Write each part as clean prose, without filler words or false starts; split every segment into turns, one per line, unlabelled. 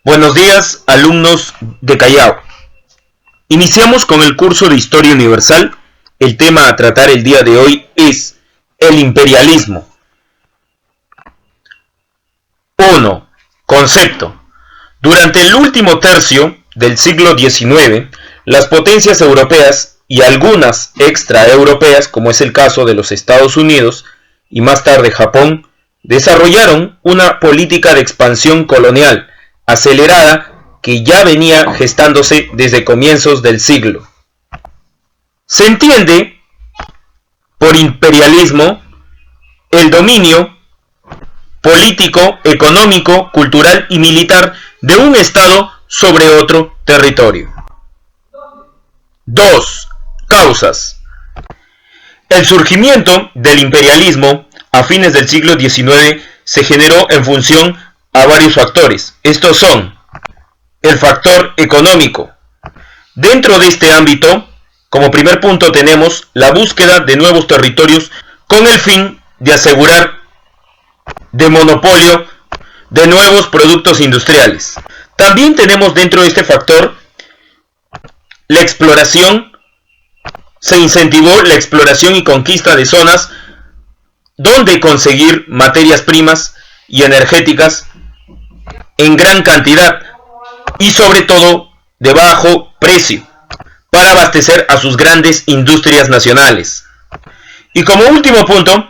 Buenos días, alumnos de Callao. Iniciamos con el curso de Historia Universal. El tema a tratar el día de hoy es el imperialismo. 1. Concepto. Durante el último tercio del siglo XIX, las potencias europeas y algunas extraeuropeas, como es el caso de los Estados Unidos y más tarde Japón, desarrollaron una política de expansión colonial acelerada que ya venía gestándose desde comienzos del siglo. Se entiende por imperialismo el dominio político, económico, cultural y militar de un estado sobre otro territorio. 2. Causas. El surgimiento del imperialismo a fines del siglo XIX se generó en función a varios factores. Estos son el factor económico. Dentro de este ámbito, como primer punto tenemos la búsqueda de nuevos territorios con el fin de asegurar de monopolio de nuevos productos industriales. También tenemos dentro de este factor la exploración. Se incentivó la exploración y conquista de zonas donde conseguir materias primas y energéticas en gran cantidad y sobre todo de bajo precio para abastecer a sus grandes industrias nacionales. Y como último punto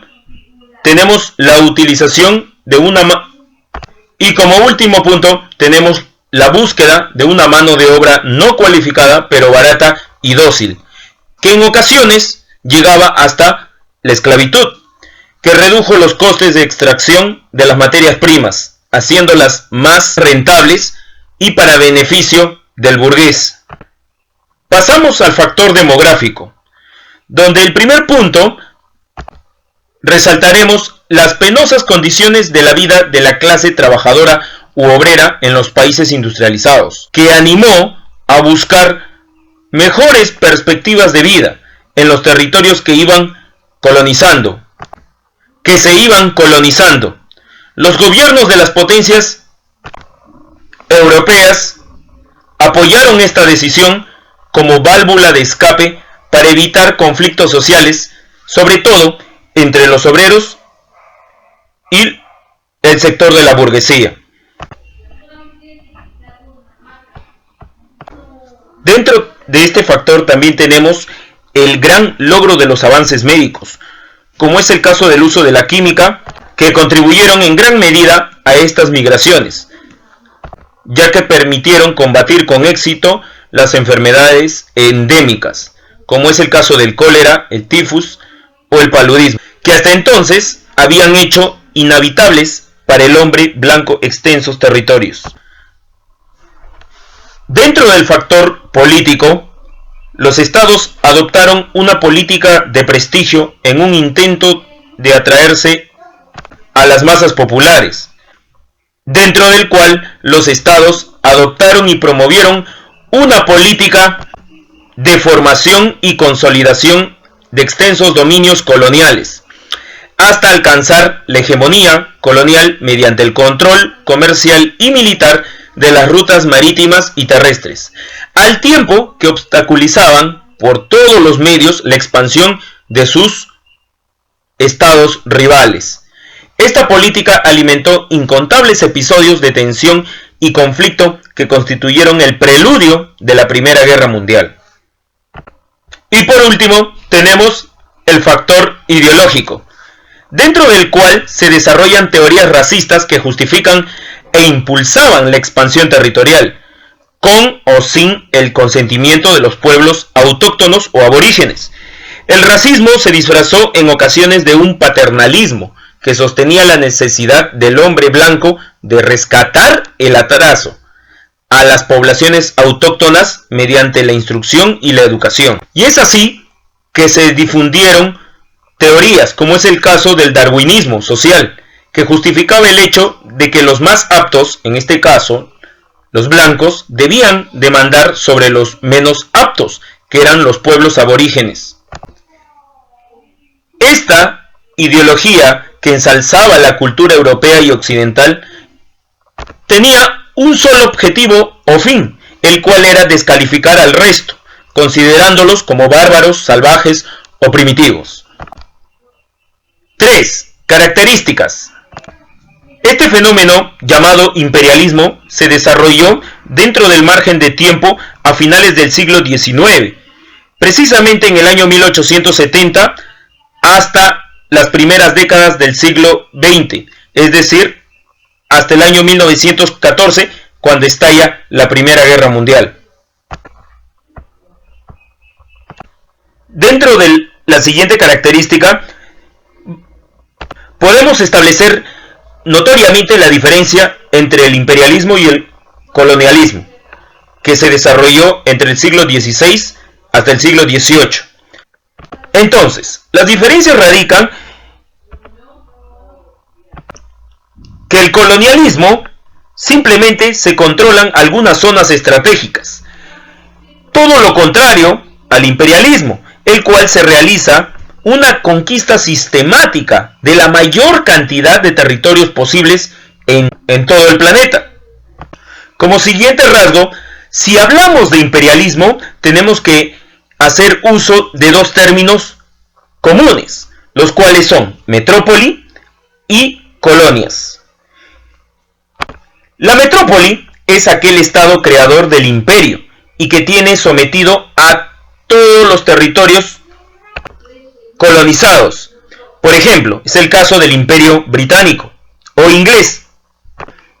tenemos la utilización de tenemos la búsqueda de una mano de obra no cualificada pero barata y dócil, que en ocasiones llegaba hasta la esclavitud, que redujo los costes de extracción de las materias primas, haciéndolas más rentables y para beneficio del burgués. Pasamos al factor demográfico, donde el primer punto resaltaremos las penosas condiciones de la vida de la clase trabajadora u obrera en los países industrializados, que animó a buscar mejores perspectivas de vida en los territorios que se iban colonizando. Los gobiernos de las potencias europeas apoyaron esta decisión como válvula de escape para evitar conflictos sociales, sobre todo entre los obreros y el sector de la burguesía. Dentro de este factor también tenemos el gran logro de los avances médicos, como es el caso del uso de la química, que contribuyeron en gran medida a estas migraciones, ya que permitieron combatir con éxito las enfermedades endémicas, como es el caso del cólera, el tifus o el paludismo, que hasta entonces habían hecho inhabitables para el hombre blanco extensos territorios. Dentro del factor político, los estados adoptaron una política de prestigio en un intento de atraerse a las masas populares, dentro del cual los estados adoptaron y promovieron una política de formación y consolidación de extensos dominios coloniales, hasta alcanzar la hegemonía colonial mediante el control comercial y militar de las rutas marítimas y terrestres, al tiempo que obstaculizaban por todos los medios la expansión de sus estados rivales. Esta política alimentó incontables episodios de tensión y conflicto que constituyeron el preludio de la Primera Guerra Mundial. Y por último, tenemos el factor ideológico, dentro del cual se desarrollan teorías racistas que justifican e impulsaban la expansión territorial, con o sin el consentimiento de los pueblos autóctonos o aborígenes. El racismo se disfrazó en ocasiones de un paternalismo que sostenía la necesidad del hombre blanco de rescatar el atraso a las poblaciones autóctonas mediante la instrucción y la educación. Y es así que se difundieron teorías, como es el caso del darwinismo social, que justificaba el hecho de que los más aptos, en este caso los blancos, debían demandar sobre los menos aptos, que eran los pueblos aborígenes. Esta ideología que ensalzaba la cultura europea y occidental tenía un solo objetivo o fin, el cual era descalificar al resto, considerándolos como bárbaros, salvajes o primitivos. 3. Características. Este fenómeno, llamado imperialismo, se desarrolló dentro del margen de tiempo a finales del siglo XIX, precisamente en el año 1870 hasta las primeras décadas del siglo XX, es decir, hasta el año 1914, cuando estalla la Primera Guerra Mundial. Dentro de la siguiente característica, podemos establecer notoriamente la diferencia entre el imperialismo y el colonialismo, que se desarrolló entre el siglo XVI hasta el siglo XVIII. Entonces, las diferencias radican que el colonialismo simplemente se controlan algunas zonas estratégicas, todo lo contrario al imperialismo, el cual se realiza una conquista sistemática de la mayor cantidad de territorios posibles en todo el planeta. Como siguiente rasgo, si hablamos de imperialismo, tenemos que hacer uso de dos términos comunes, los cuales son metrópoli y colonias. La metrópoli es aquel estado creador del imperio y que tiene sometido a todos los territorios colonizados. Por ejemplo, es el caso del Imperio Británico o inglés.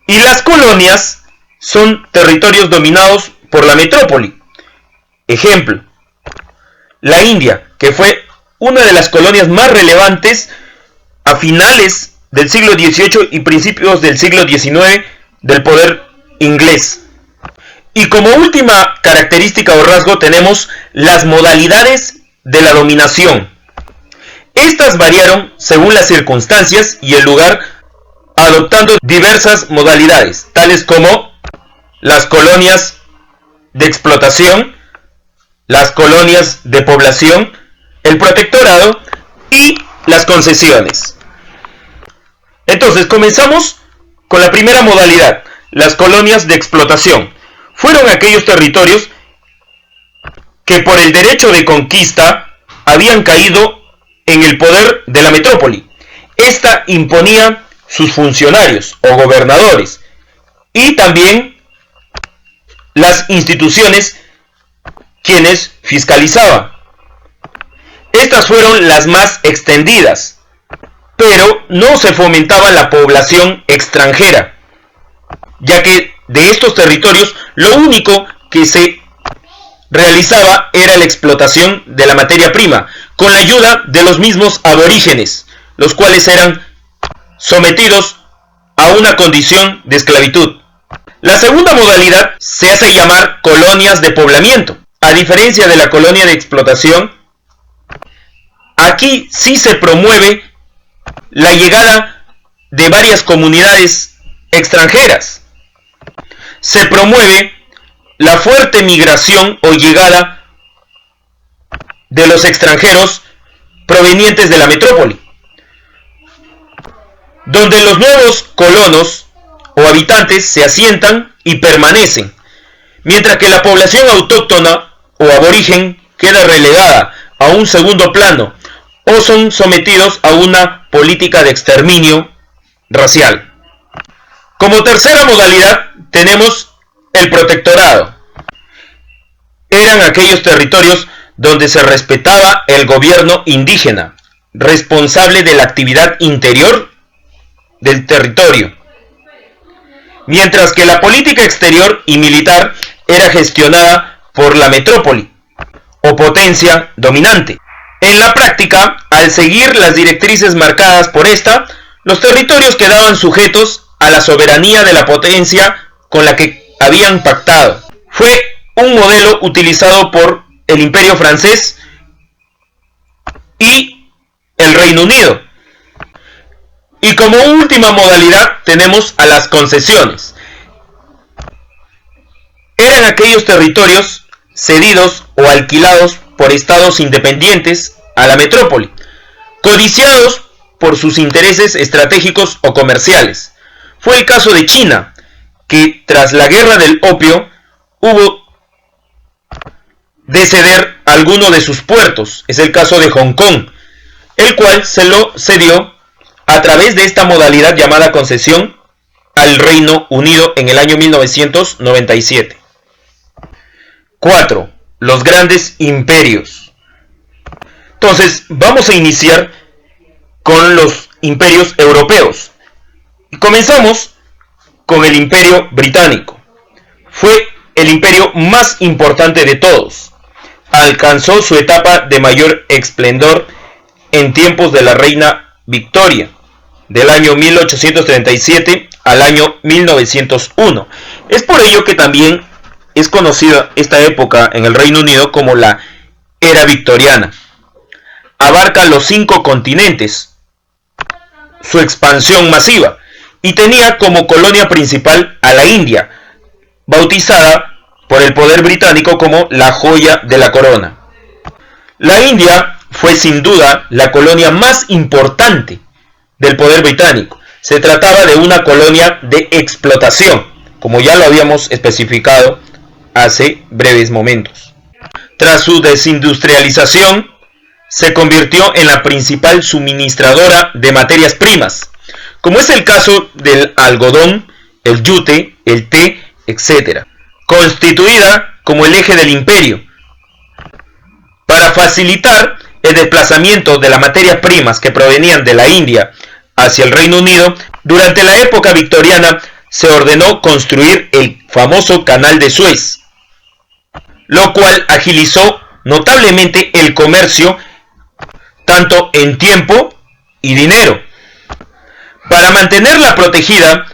Y las colonias son territorios dominados por la metrópoli. Ejemplo, la India, que fue una de las colonias más relevantes a finales del siglo XVIII y principios del siglo XIX del poder inglés. Y como última característica o rasgo tenemos las modalidades de la dominación. Estas variaron según las circunstancias y el lugar, adoptando diversas modalidades, tales como las colonias de explotación, las colonias de población, el protectorado y las concesiones. Entonces, comenzamos con la primera modalidad, las colonias de explotación. Fueron aquellos territorios que por el derecho de conquista habían caído en el poder de la metrópoli. Esta imponía sus funcionarios o gobernadores y también las instituciones quienes fiscalizaban. Estas fueron las más extendidas, pero no se fomentaba la población extranjera, ya que de estos territorios lo único que se realizaba era la explotación de la materia prima, con la ayuda de los mismos aborígenes, los cuales eran sometidos a una condición de esclavitud. La segunda modalidad se hace llamar colonias de poblamiento. A diferencia de la colonia de explotación, aquí sí se promueve la llegada de varias comunidades extranjeras. Se promueve la fuerte migración o llegada de los extranjeros provenientes de la metrópoli, donde los nuevos colonos o habitantes se asientan y permanecen, mientras que la población autóctona o aborigen queda relegada a un segundo plano o son sometidos a una política de exterminio racial. Como tercera modalidad tenemos el protectorado. Eran aquellos territorios donde se respetaba el gobierno indígena, responsable de la actividad interior del territorio, mientras que la política exterior y militar era gestionada por la metrópoli o potencia dominante. En la práctica, al seguir las directrices marcadas por esta, los territorios quedaban sujetos a la soberanía de la potencia con la que habían pactado. Fue un modelo utilizado por el Imperio francés y el Reino Unido. Y como última modalidad tenemos a las concesiones. Eran aquellos territorios cedidos o alquilados por estados independientes a la metrópoli, codiciados por sus intereses estratégicos o comerciales. Fue el caso de China, que tras la guerra del opio hubo de ceder alguno de sus puertos, es el caso de Hong Kong, el cual se lo cedió a través de esta modalidad llamada concesión al Reino Unido en el año 1997. 4. Los grandes imperios. Entonces, vamos a iniciar con los imperios europeos. Y comenzamos con el Imperio Británico. Fue el imperio más importante de todos. Alcanzó su etapa de mayor esplendor en tiempos de la reina Victoria, del año 1837 al año 1901. Es por ello que también es conocida esta época en el Reino Unido como la Era Victoriana. Abarca los 5 continentes, su expansión masiva, y tenía como colonia principal a la India, bautizada por el poder británico como la joya de la corona. La India fue sin duda la colonia más importante del poder británico. Se trataba de una colonia de explotación, como ya lo habíamos especificado hace breves momentos. Tras su desindustrialización, se convirtió en la principal suministradora de materias primas, como es el caso del algodón, el yute, el té, etc., constituida como el eje del imperio. Para facilitar el desplazamiento de las materias primas que provenían de la India hacia el Reino Unido, durante la época victoriana se ordenó construir el famoso Canal de Suez, lo cual agilizó notablemente el comercio tanto en tiempo y dinero. Para mantenerla protegida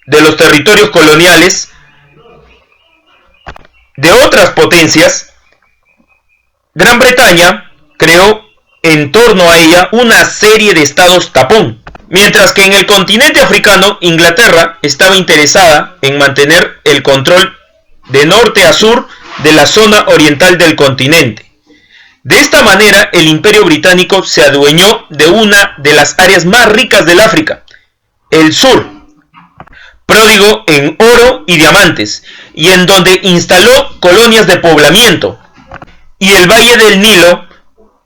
de los territorios coloniales de otras potencias, Gran Bretaña creó en torno a ella una serie de estados tapón, mientras que en el continente africano Inglaterra estaba interesada en mantener el control de norte a sur de la zona oriental del continente. De esta manera, el Imperio Británico se adueñó de una de las áreas más ricas del África, el sur, pródigo en oro y diamantes, y en donde instaló colonias de poblamiento, y el Valle del Nilo,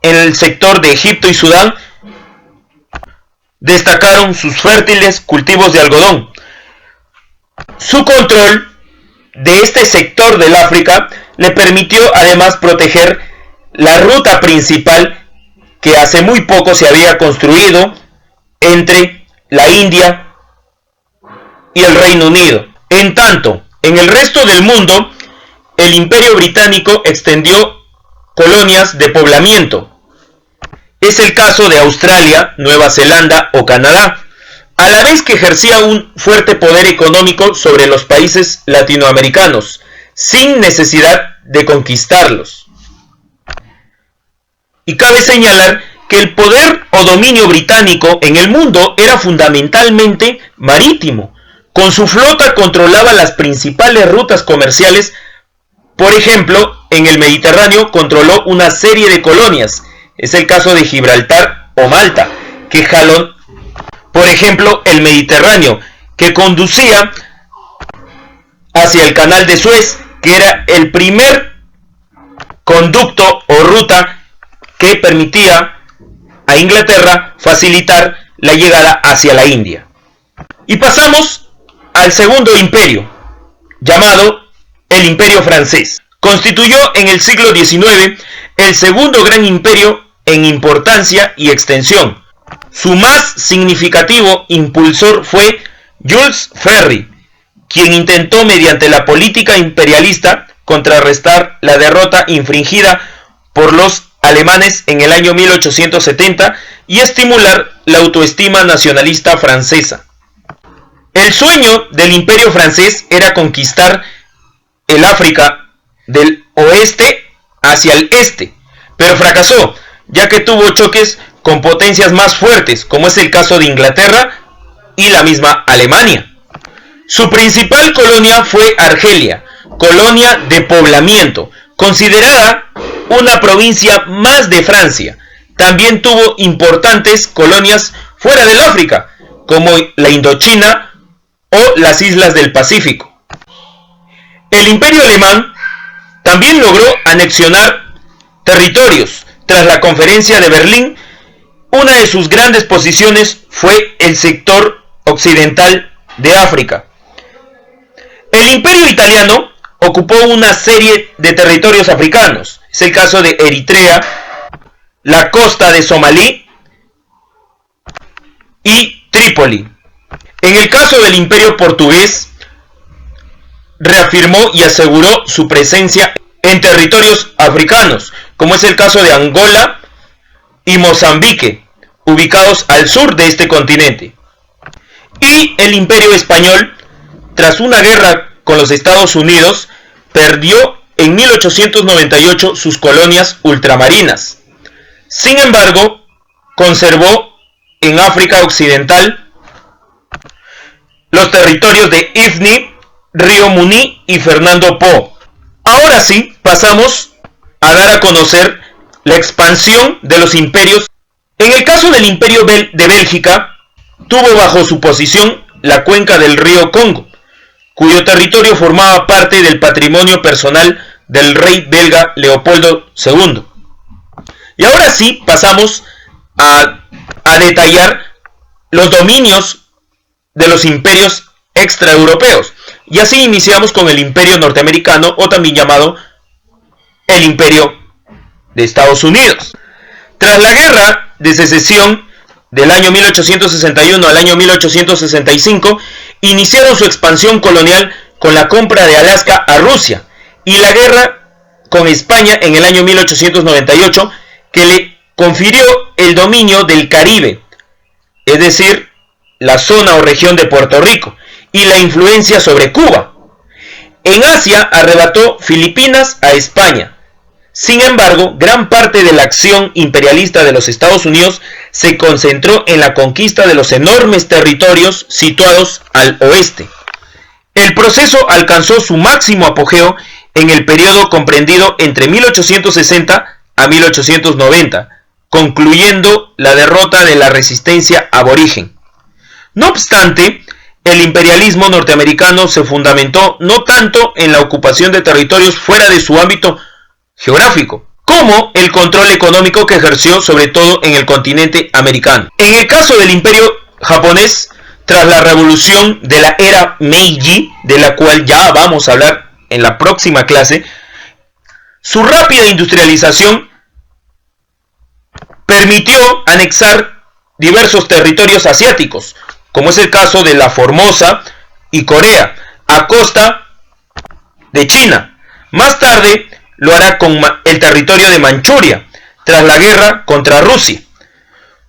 en el sector de Egipto y Sudán, destacaron sus fértiles cultivos de algodón. Su control de este sector del África le permitió además proteger la ruta principal que hace muy poco se había construido entre la India y el Reino Unido. En tanto, en el resto del mundo, el Imperio Británico extendió colonias de poblamiento. Es el caso de Australia, Nueva Zelanda o Canadá, a la vez que ejercía un fuerte poder económico sobre los países latinoamericanos, sin necesidad de conquistarlos. Y cabe señalar que el poder o dominio británico en el mundo era fundamentalmente marítimo. Con su flota controlaba las principales rutas comerciales. Por ejemplo, en el Mediterráneo controló una serie de colonias. Es el caso de Gibraltar o Malta, que jalón, por ejemplo, el Mediterráneo, que conducía hacia el Canal de Suez, que era el primer conducto o ruta que permitía a Inglaterra facilitar la llegada hacia la India. Y pasamos al segundo imperio, llamado el Imperio Francés. Constituyó en el siglo XIX el segundo gran imperio en importancia y extensión. Su más significativo impulsor fue Jules Ferry, quien intentó mediante la política imperialista contrarrestar la derrota infligida por los alemanes en el año 1870 y estimular la autoestima nacionalista francesa. El sueño del Imperio francés era conquistar el África del oeste hacia el este, pero fracasó, ya que tuvo choques con potencias más fuertes, como es el caso de Inglaterra y la misma Alemania. Su principal colonia fue Argelia, colonia de poblamiento, considerada una provincia más de Francia. También tuvo importantes colonias fuera del África, como la Indochina o las islas del Pacífico. El Imperio Alemán también logró anexionar territorios. Tras la Conferencia de Berlín, una de sus grandes posiciones fue el sector occidental de África. El Imperio Italiano ocupó una serie de territorios africanos. Es el caso de Eritrea, la costa de Somalí y Trípoli. En el caso del Imperio Portugués, reafirmó y aseguró su presencia en territorios africanos, como es el caso de Angola y Mozambique, ubicados al sur de este continente. Y el Imperio Español, tras una guerra con los Estados Unidos, perdió en 1898 sus colonias ultramarinas. Sin embargo, conservó en África Occidental los territorios de Ifni, Río Muni y Fernando Po. Ahora sí, pasamos a dar a conocer la expansión de los imperios. En el caso del Imperio de Bélgica, tuvo bajo su posición la cuenca del río Congo, cuyo territorio formaba parte del patrimonio personal del rey belga Leopoldo II. Y ahora sí, pasamos a detallar los dominios de los imperios extraeuropeos. Y así iniciamos con el Imperio Norteamericano, o también llamado el Imperio de Estados Unidos. Tras la Guerra de Secesión del año 1861 al año 1865, iniciaron su expansión colonial con la compra de Alaska a Rusia y la guerra con España en el año 1898, que le confirió el dominio del Caribe, es decir, la zona o región de Puerto Rico, y la influencia sobre Cuba. En Asia arrebató Filipinas a España. Sin embargo, gran parte de la acción imperialista de los Estados Unidos se concentró en la conquista de los enormes territorios situados al oeste. El proceso alcanzó su máximo apogeo en el periodo comprendido entre 1860 a 1890, concluyendo la derrota de la resistencia aborigen. No obstante, el imperialismo norteamericano se fundamentó no tanto en la ocupación de territorios fuera de su ámbito geográfico, como el control económico que ejerció sobre todo en el continente americano. En el caso del imperio japonés, tras la revolución de la era Meiji, de la cual ya vamos a hablar en la próxima clase, su rápida industrialización permitió anexar diversos territorios asiáticos, como es el caso de la Formosa y Corea, a costa de China. Más tarde lo hará con el territorio de Manchuria, tras la guerra contra Rusia.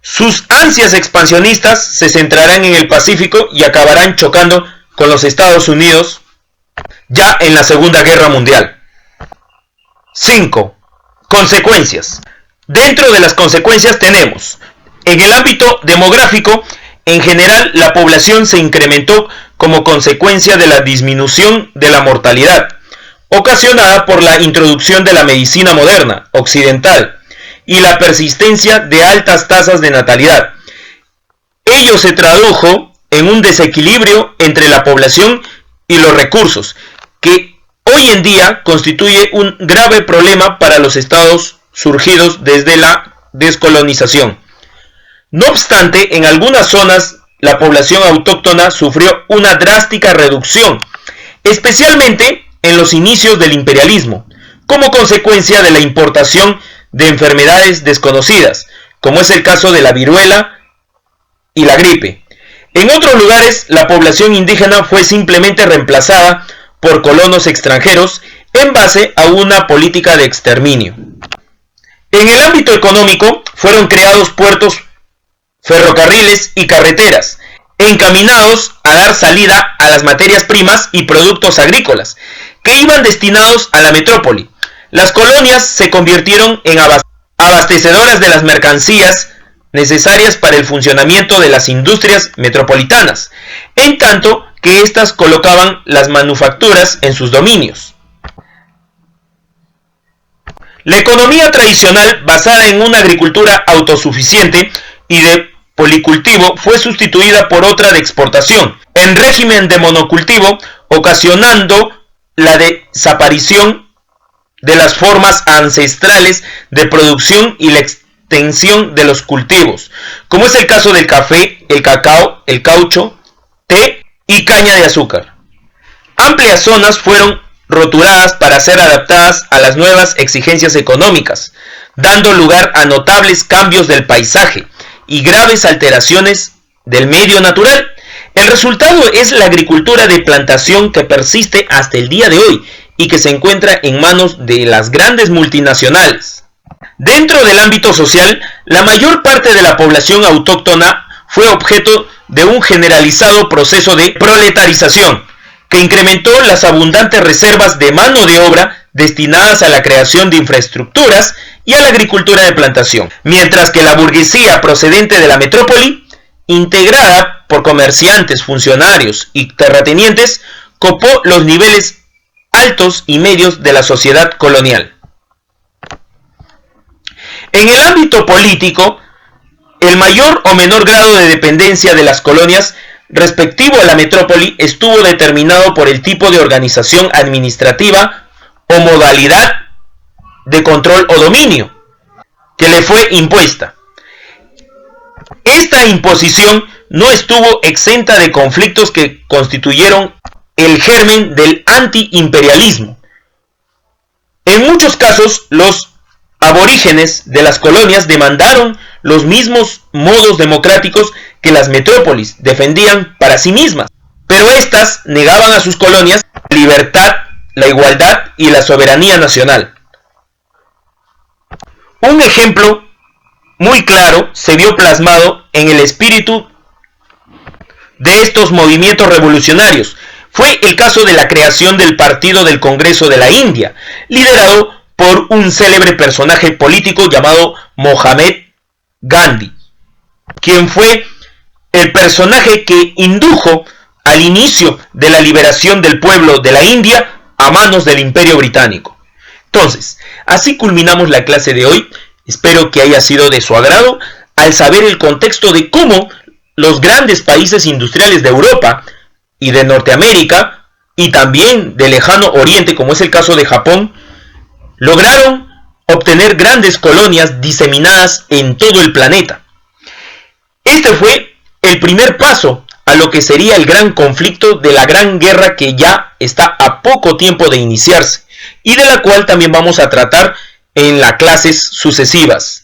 Sus ansias expansionistas se centrarán en el Pacífico y acabarán chocando con los Estados Unidos ya en la Segunda Guerra Mundial. 5. Consecuencias. Dentro de las consecuencias tenemos, en el ámbito demográfico, en general la población se incrementó como consecuencia de la disminución de la mortalidad, ocasionada por la introducción de la medicina moderna, occidental, y la persistencia de altas tasas de natalidad. Ello se tradujo en un desequilibrio entre la población y los recursos, que hoy en día constituye un grave problema para los estados surgidos desde la descolonización. No obstante, en algunas zonas la población autóctona sufrió una drástica reducción, especialmente en los inicios del imperialismo, como consecuencia de la importación de enfermedades desconocidas, como es el caso de la viruela y la gripe. En otros lugares, la población indígena fue simplemente reemplazada por colonos extranjeros en base a una política de exterminio. En el ámbito económico, fueron creados puertos, ferrocarriles y carreteras, encaminados a dar salida a las materias primas y productos agrícolas, que iban destinados a la metrópoli. Las colonias se convirtieron en abastecedoras de las mercancías necesarias para el funcionamiento de las industrias metropolitanas, en tanto que éstas colocaban las manufacturas en sus dominios. La economía tradicional, basada en una agricultura autosuficiente y de policultivo fue sustituida por otra de exportación, en régimen de monocultivo, ocasionando la desaparición de las formas ancestrales de producción y la extensión de los cultivos, como es el caso del café, el cacao, el caucho, té y caña de azúcar. Amplias zonas fueron roturadas para ser adaptadas a las nuevas exigencias económicas, dando lugar a notables cambios del paisaje y graves alteraciones del medio natural. El resultado es la agricultura de plantación que persiste hasta el día de hoy y que se encuentra en manos de las grandes multinacionales. Dentro del ámbito social, la mayor parte de la población autóctona fue objeto de un generalizado proceso de proletarización, que incrementó las abundantes reservas de mano de obra destinadas a la creación de infraestructuras y a la agricultura de plantación, mientras que la burguesía procedente de la metrópoli, integrada por comerciantes, funcionarios y terratenientes, copó los niveles altos y medios de la sociedad colonial. En el ámbito político, el mayor o menor grado de dependencia de las colonias respectivo a la metrópoli estuvo determinado por el tipo de organización administrativa o modalidad de control o dominio que le fue impuesta. Esta imposición no estuvo exenta de conflictos que constituyeron el germen del antiimperialismo. En muchos casos, los aborígenes de las colonias demandaron los mismos modos democráticos que las metrópolis defendían para sí mismas, pero éstas negaban a sus colonias la libertad, la igualdad y la soberanía nacional. Un ejemplo muy claro se vio plasmado en el espíritu de estos movimientos revolucionarios. Fue el caso de la creación del Partido del Congreso de la India, liderado por un célebre personaje político llamado Mohamed Gandhi, quien fue el personaje que indujo al inicio de la liberación del pueblo de la India a manos del Imperio Británico. Entonces, así culminamos la clase de hoy. Espero que haya sido de su agrado al saber el contexto de cómo los grandes países industriales de Europa y de Norteamérica y también del lejano oriente, como es el caso de Japón, lograron obtener grandes colonias diseminadas en todo el planeta. Este fue el primer paso a lo que sería el gran conflicto de la Gran Guerra, que ya está a poco tiempo de iniciarse y de la cual también vamos a tratar en las clases sucesivas.